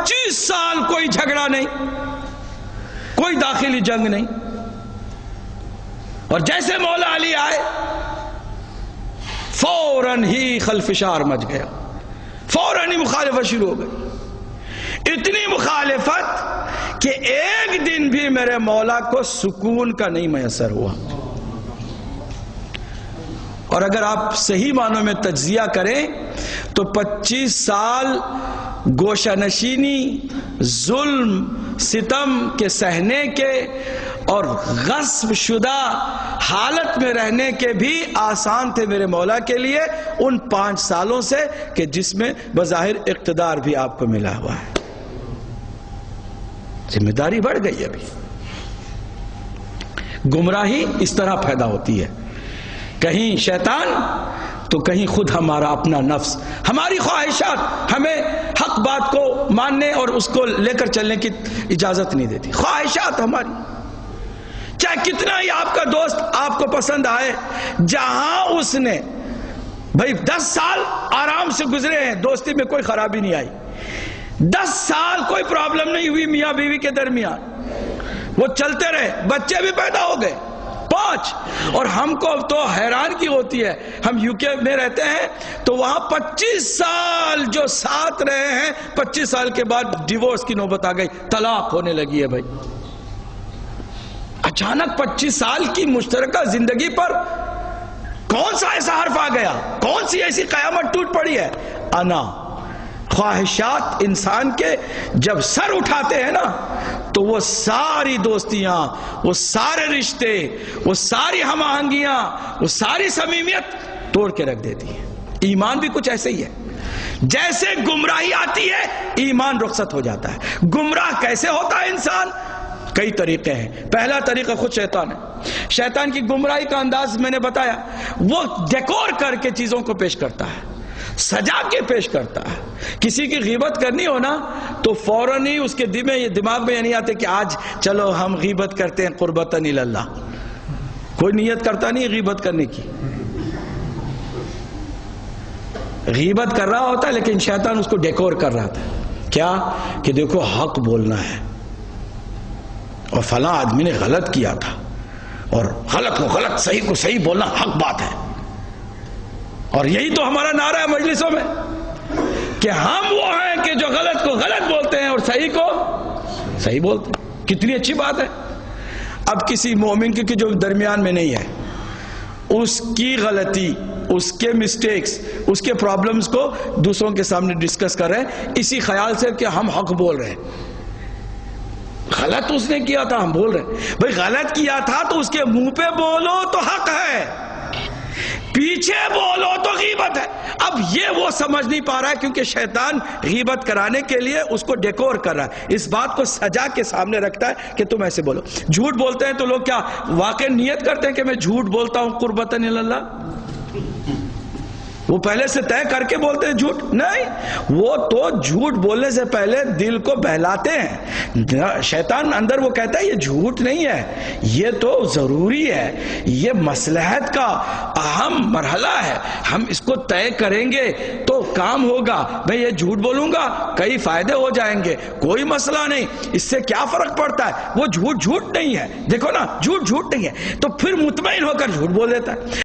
25 سال کوئی جھگڑا نہیں، کوئی داخلی جنگ نہیں، اور جیسے مولا علی آئے فوراً ہی خلفشار مچ گیا، فوراً ہی مخالفت شروع ہو گئی، اتنی مخالفت کہ ایک دن بھی میرے مولا کو سکون کا نہیں میسر ہوا۔ اور اگر آپ صحیح معنوں میں تجزیہ کریں تو 25 سال گوشہ نشینی، ظلم ستم کے سہنے کے اور غصب شدہ حالت میں رہنے کے بھی آسان تھے میرے مولا کے لیے ان 5 سالوں سے کہ جس میں بظاہر اقتدار بھی آپ کو ملا ہوا ہے۔ ذمہ داری بڑھ گئی ابھی۔ گمراہی اس طرح پیدا ہوتی ہے، کہیں شیطان تو کہیں خود ہمارا اپنا نفس، ہماری خواہشات ہمیں حق بات کو ماننے اور اس کو لے کر چلنے کی اجازت نہیں دیتی۔ خواہشات ہماری، چاہے کتنا ہی آپ کا دوست آپ کو پسند آئے، جہاں اس نے بھئی 10 سال آرام سے گزرے ہیں، دوستی میں کوئی خرابی نہیں آئی، 10 سال کوئی پرابلم نہیں ہوئی میاں بیوی کے درمیان، وہ چلتے رہے، بچے بھی پیدا ہو گئے 5، اور ہم کو تو حیران کی ہوتی ہے، ہم یو کے میں رہتے ہیں تو وہاں 25 سال جو ساتھ رہے ہیں، 25 سال کے بعد ڈیورس کی نوبت آ گئی، طلاق ہونے لگی ہے۔ بھائی اچانک 25 سال کی مشترکہ زندگی پر کون سا ایسا حرف آ گیا، کون سی ایسی قیامت ٹوٹ پڑی ہے؟ انا، خواہشات انسان کے جب سر اٹھاتے ہیں نا تو وہ ساری دوستیاں، وہ سارے رشتے، وہ ساری ہم آہنگیاں، وہ ساری صمیمیت توڑ کے رکھ دیتی ہے۔ ایمان بھی کچھ ایسے ہی ہے، جیسے گمراہی آتی ہے ایمان رخصت ہو جاتا ہے۔ گمراہ کیسے ہوتا ہے انسان؟ کئی طریقے ہیں۔ پہلا طریقہ خود شیطان ہے۔ شیطان کی گمراہی کا انداز میں نے بتایا، وہ ڈیکور کر کے چیزوں کو پیش کرتا ہے، سجا کے پیش کرتا ہے۔ کسی کی غیبت کرنی ہو نا تو فوراً ہی اس کے دماغ میں یہ نہیں آتے کہ آج چلو ہم غیبت کرتے ہیں قربتاً اللہ، کوئی نیت کرتا نہیں غیبت کرنے کی، غیبت کر رہا ہوتا ہے لیکن شیطان اس کو ڈیکور کر رہا تھا، کیا کہ دیکھو حق بولنا ہے، اور فلاں آدمی نے غلط کیا تھا، اور غلط کو غلط، صحیح کو صحیح بولنا حق بات ہے۔ اور یہی تو ہمارا نعرہ ہے مجلسوں میں کہ ہم وہ ہیں کہ جو غلط کو غلط بولتے ہیں اور صحیح کو صحیح بولتے ہیں۔ کتنی اچھی بات ہے۔ اب کسی مومن کی جو درمیان میں نہیں ہے، اس کی غلطی، اس کے مسٹیکس، اس کے پرابلمز کو دوسروں کے سامنے ڈسکس کر رہے ہیں اسی خیال سے کہ ہم حق بول رہے ہیں۔ غلط اس نے کیا تھا، ہم بول رہے ہیں بھئی غلط کیا تھا تو اس کے منہ پہ بولو تو حق ہے، پیچھے بولو تو غیبت ہے۔ اب یہ وہ سمجھ نہیں پا رہا ہے کیونکہ شیطان غیبت کرانے کے لیے اس کو ڈیکور کر رہا ہے، اس بات کو سجا کے سامنے رکھتا ہے کہ تم ایسے بولو۔ جھوٹ بولتے ہیں تو لوگ کیا واقع نیت کرتے ہیں کہ میں جھوٹ بولتا ہوں قربتاً اللہ؟ وہ پہلے سے طے کر کے بولتے ہیں جھوٹ؟ نہیں، وہ تو جھوٹ بولنے سے پہلے دل کو بہلاتے ہیں۔ شیطان اندر وہ کہتا ہے یہ جھوٹ نہیں ہے، یہ تو ضروری ہے، یہ مصلحت کا اہم مرحلہ ہے، ہم اس کو طے کریں گے تو کام ہوگا۔ میں یہ جھوٹ بولوں گا کئی فائدے ہو جائیں گے، کوئی مسئلہ نہیں، اس سے کیا فرق پڑتا ہے، وہ جھوٹ جھوٹ نہیں ہے، دیکھو نا جھوٹ جھوٹ نہیں ہے، تو پھر مطمئن ہو کر جھوٹ بول دیتا ہے۔